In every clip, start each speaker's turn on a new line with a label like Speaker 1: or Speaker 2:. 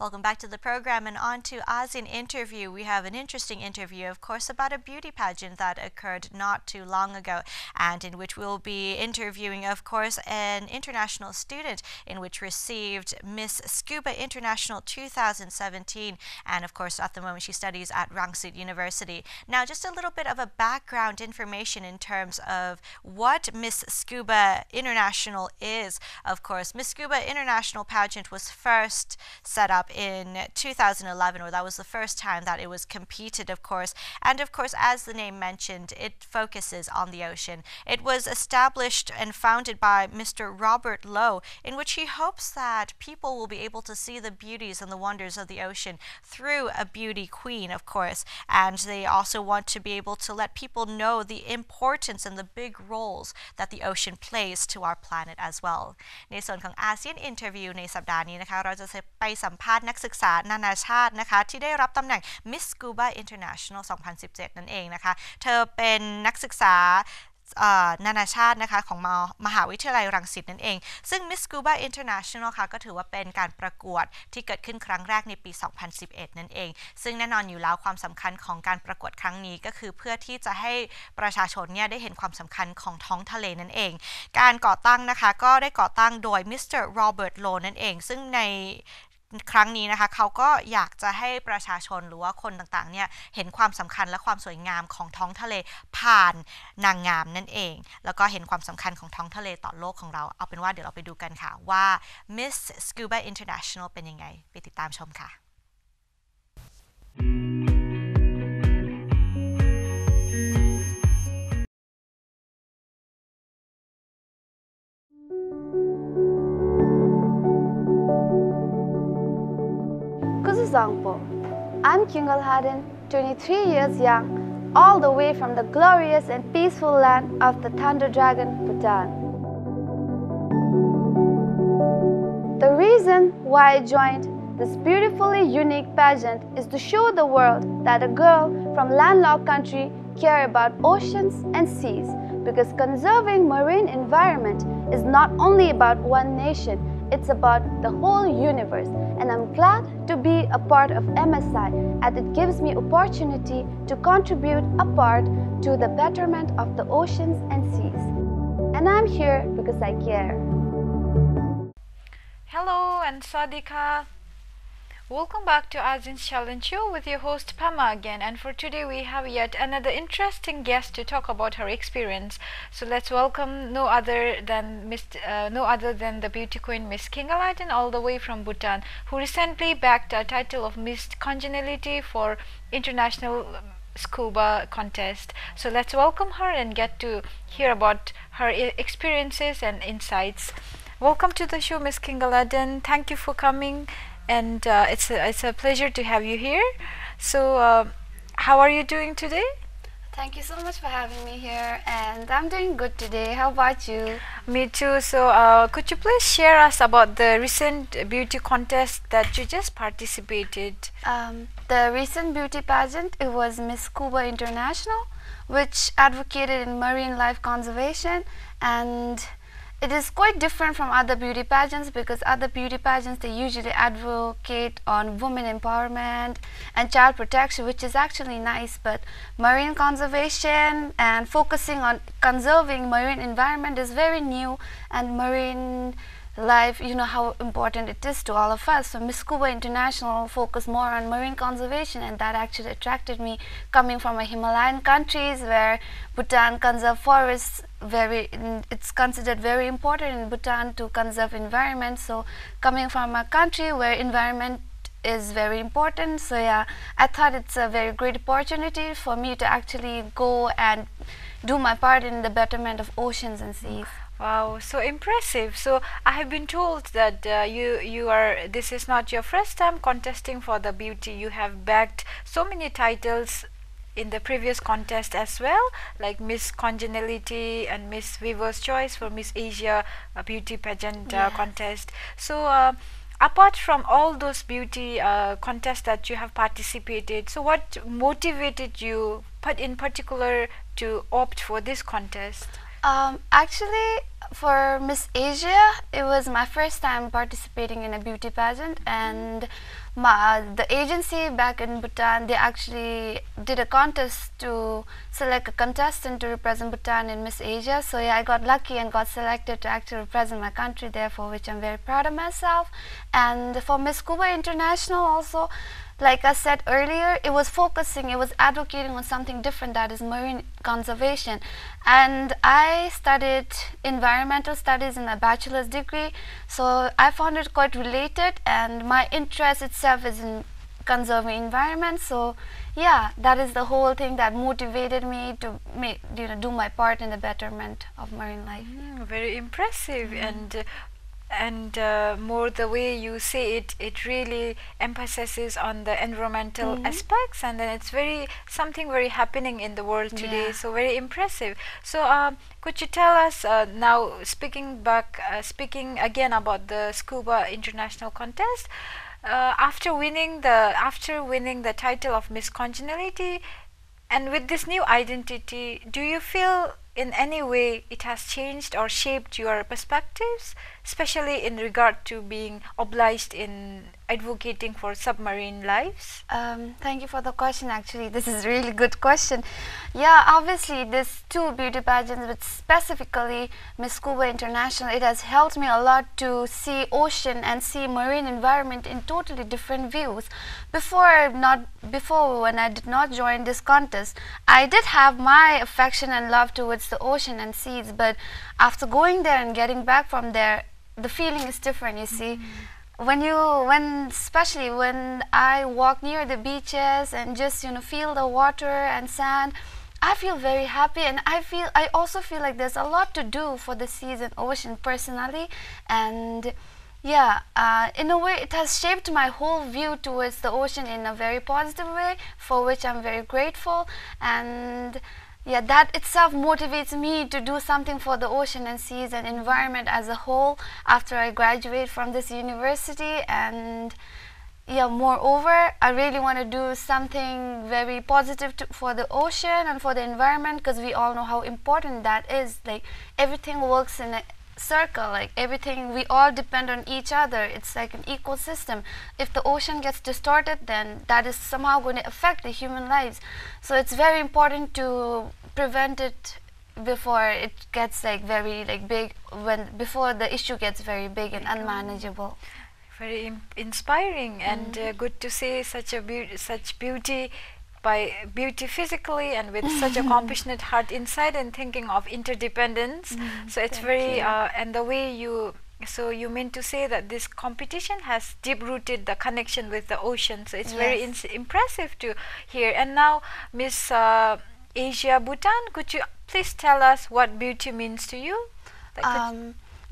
Speaker 1: Welcome back to the program and on to ASEAN interview. We have an interesting interview, of course, about a beauty pageant that occurred not too long ago and in which we'll be interviewing, of course, an international student in which received Miss Scuba International 2017. And of course, at the moment, she studies at Rangsit University. Now, just a little bit of a background information in terms of what Miss Scuba International is. Of course, Miss Scuba International pageant was first set up in 2011, or that was the first time that it was competed, of course. And of course, as the name mentioned, it focuses on the ocean. It was established and founded by Mr. Robert Lowe, in which he hopes that people will be able to see the beauties and the wonders of the ocean through a beauty queen, of course. And they also want to be able to let people know the importance and the big roles that the ocean plays to our planet as well. ในส่วนของ ASEAN Interview ในสัปดาห์นี้นะคะเราจะไปสัมภาษณ์นักศึกษานานาชาตินะคะที่ได้รับตำแหน่ง Miss Scuba International 2017 นั่นเองนะคะเธอเป็นนักศึกษานานาชาตินะคะของมหาวิทยาลัยรังสิตนั่นเองซึ่ง Miss Scuba International ค่ะก็ถือว่าเป็นการประกวดที่เกิดขึ้นครั้งแรกในปี 2011 นั่นเองซึ่งแน่นอนอยู่แล้วความสำคัญของการประกวดครั้งนี้ก็คือเพื่อที่จะให้ประชาชนเนี่ยได้เห็นความสำคัญของท้องทะเลนั่นเองการก่อตั้งนะคะก็ได้ก่อตั้งโดย Mr. Robert Lowe นั่นเองซึ่งในครั้งนี้นะคะเขาก็อยากจะให้ประชาชนหรือว่าคนต่างๆเนี่ยเห็นความสำคัญและความสวยงามของท้องทะเลผ่านนางงามนั่นเองแล้วก็เห็นความสำคัญของท้องทะเลต่อโลกของเราเอาเป็นว่าเดี๋ยวเราไปดูกันค่ะว่า Miss Scuba International เป็นยังไงไปติดตามชมค่ะ
Speaker 2: I'm Kuenga Lhaden, 23 years young, all the way from the glorious and peaceful land of the Thunder Dragon, Bhutan. The reason why I joined this beautifully unique pageant is to show the world that a girl from landlocked country cares about oceans and seas, because conserving marine environment is not only about one nation, it's about the whole universe, and I'm glad to be a part of MSI as it gives me opportunity to contribute a part to the betterment of the oceans and seas. And I'm here because I care.
Speaker 3: Hello and Sadika. Welcome back to ASEAN's Challenge Show with your host Pama again, and for today we have yet another interesting guest to talk about her experience. So let's welcome no other than the beauty queen Miss Kuenga Lhaden, all the way from Bhutan, who recently bagged a title of Miss Congeniality for International Scuba contest. So let's welcome her and get to hear about her experiences and insights. Welcome to the show, Miss Kuenga Lhaden. Thank you for coming. And it's a pleasure to have you here. So how are you doing today?
Speaker 2: Thank you so much for having me here, and I'm doing good today. How about you?
Speaker 3: Me too. So could you please share us about the recent beauty contest that you just participated?
Speaker 2: The recent beauty pageant, it was Miss Scuba International, which advocated in marine life conservation, and it is quite different from other beauty pageants, because other beauty pageants, they usually advocate on women empowerment and child protection, which is actually nice, but marine conservation and focusing on conserving marine environment is very new, and marine life, you know how important it is to all of us. So Miss Scuba International focused more on marine conservation, and that actually attracted me, coming from a Himalayan countries where Bhutan conserve forests. It's considered very important in Bhutan to conserve environment. So coming from a country where environment is very important, so yeah, I thought it's a very great opportunity for me to actually go and do my part in the betterment of oceans and seas.
Speaker 3: Wow, so impressive. So I have been told that this is not your first time contesting for the beauty. You have bagged so many titles in the previous contest as well, like Miss Congeniality and Miss Weaver's Choice for Miss Asia beauty pageant contest. So apart from all those beauty contests that you have participated, so what motivated you in particular to opt for this contest?
Speaker 2: Actually, for Miss Asia, it was my first time participating in a beauty pageant, and the agency back in Bhutan, they actually did a contest to select a contestant to represent Bhutan in Miss Asia. So yeah, I got lucky and got selected to actually represent my country there, for which I'm very proud of myself. And for Miss Scuba International also, like I said earlier, it was advocating on something different, that is marine conservation. And I studied environmental studies in a bachelor's degree, so I found it quite related, and my interest itself is in conserving environment. So yeah, that is the whole thing that motivated me to do my part in the betterment of marine life.
Speaker 3: Very impressive. And more the way you say it, it really emphasizes on the environmental aspects, and then it's something very happening in the world today.
Speaker 2: Yeah.
Speaker 3: So very impressive. So could you tell us now, speaking again about the Scuba International Contest, after winning the title of Miss Congeniality, and with this new identity, do you feel in any way it has changed or shaped your perspectives, especially in regard to being obliged in advocating for submarine lives?
Speaker 2: Thank you for the question. Actually, this is a really good question. Yeah, obviously these two beauty pageants, but specifically Miss Scuba International, it has helped me a lot to see ocean and see marine environment in totally different views. Before when I did not join this contest, I did have my affection and love towards the ocean and seas, but after going there and getting back from there, the feeling is different, you see. Especially when I walk near the beaches and just feel the water and sand, I feel very happy, and I also feel like there's a lot to do for the seas and ocean personally. And yeah, in a way it has shaped my whole view towards the ocean in a very positive way, for which I'm very grateful. And yeah, that itself motivates me to do something for the ocean and seas and environment as a whole after I graduate from this university. And yeah, moreover, I really want to do something very positive for the ocean and for the environment, because we all know how important that is. Like, everything works in a circle, like everything, we all depend on each other. It's like an ecosystem. If the ocean gets distorted, then that is somehow going to affect the human lives. So it's very important to prevent it before it gets very big, before the issue gets very big and unmanageable.
Speaker 3: Very inspiring, and good to see such beauty, by beauty physically and with such a compassionate heart inside, and thinking of interdependence. So it's very and the way you mean to say that this competition has deep rooted the connection with the ocean. So it's very impressive to hear. And now, Miss Asia Bhutan, could you please tell us what beauty means to you?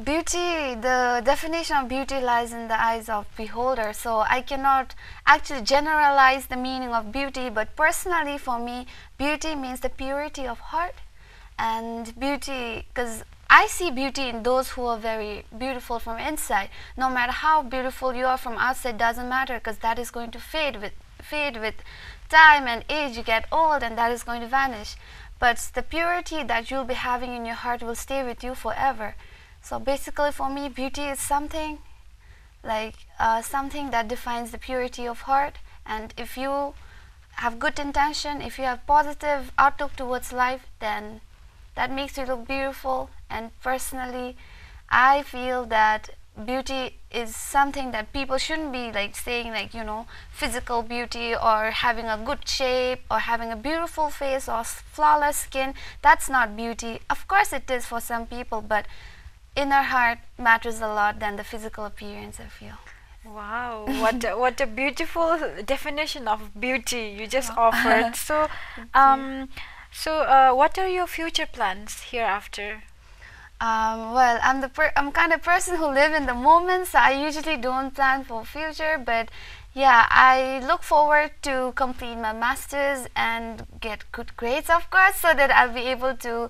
Speaker 2: Beauty, the definition of beauty lies in the eyes of beholder. So I cannot actually generalize the meaning of beauty, but personally for me, beauty means the purity of heart. And beauty, because I see beauty in those who are very beautiful from inside. No matter how beautiful you are from outside, doesn't matter, because that is going to fade with time and age. You get old and that is going to vanish. But the purity that you'll be having in your heart will stay with you forever. So basically for me, beauty is something something that defines the purity of heart. And if you have good intention, if you have positive outlook towards life, then that makes you look beautiful. And personally, I feel that beauty is something that people shouldn't be saying physical beauty or having a good shape or having a beautiful face or flawless skin. That's not beauty. Of course it is for some people, but inner heart matters a lot than the physical appearance, I feel.
Speaker 3: Wow, what a beautiful definition of beauty you just offered. So what are your future plans hereafter?
Speaker 2: Well, I'm kind of person who live in the moment, so I usually don't plan for future. But yeah, I look forward to complete my masters and get good grades, of course, so that I'll be able to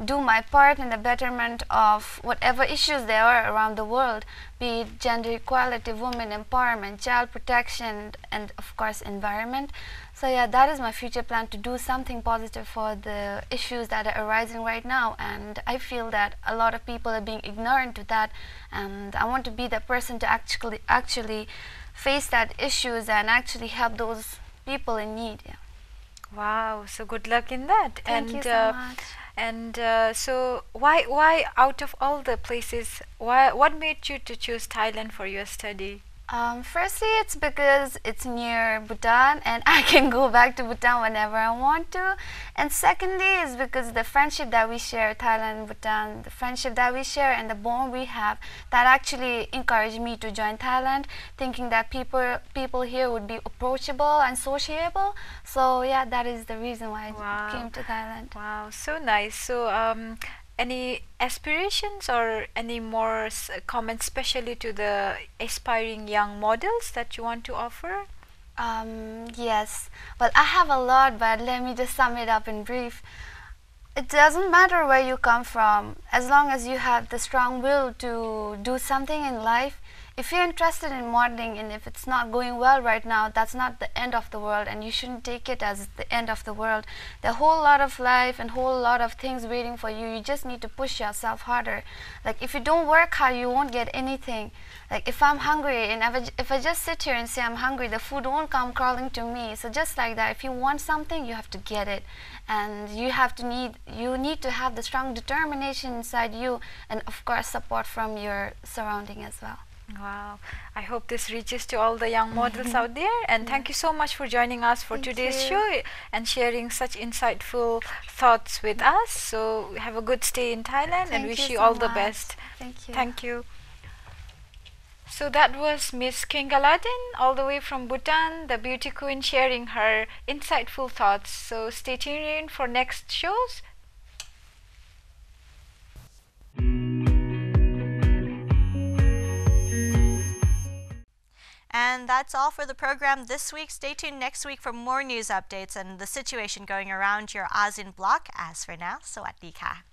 Speaker 2: do my part in the betterment of whatever issues there are around the world, be it gender equality, women empowerment, child protection, and of course environment. So yeah, that is my future plan, to do something positive for the issues that are arising right now, and I feel that a lot of people are being ignorant to that, and I want to be the person to actually face that issues and actually help those people in need. Yeah.
Speaker 3: Wow, so good luck in that.
Speaker 2: Thank you so much.
Speaker 3: And so why out of all the places, what made you to choose Thailand for your study?
Speaker 2: Firstly, it's because it's near Bhutan and I can go back to Bhutan whenever I want to. And secondly, is because the friendship that we share, Thailand and Bhutan, the friendship that we share and the bond we have, that actually encouraged me to join Thailand, thinking that people here would be approachable and sociable. So yeah, that is the reason why I came to Thailand.
Speaker 3: Wow, so nice. So any aspirations or any more comments, especially to the aspiring young models that you want to offer?
Speaker 2: Yes. Well, I have a lot, but let me just sum it up in brief. It doesn't matter where you come from, as long as you have the strong will to do something in life. If you're interested in modeling and if it's not going well right now, that's not the end of the world, and you shouldn't take it as the end of the world. There's a whole lot of life and whole lot of things waiting for you. You just need to push yourself harder. Like if you don't work hard, you won't get anything. Like if I'm hungry and if I just sit here and say I'm hungry, the food won't come crawling to me. So just like that, if you want something, you have to get it, and you need to have the strong determination inside you, and of course support from your surrounding as well.
Speaker 3: Wow, I hope this reaches to all the young models out there, and thank you so much for joining us for today's show and sharing such insightful thoughts with us. So have a good stay in Thailand and wish you all the best.
Speaker 2: Thank you.
Speaker 3: Thank you. So that was Miss Kuenga Lhaden, all the way from Bhutan, the beauty queen, sharing her insightful thoughts. So stay tuned for next shows.
Speaker 1: And that's all for the program this week. Stay tuned next week for more news updates and the situation going around your ASEAN bloc. As for now, Sawadee ka.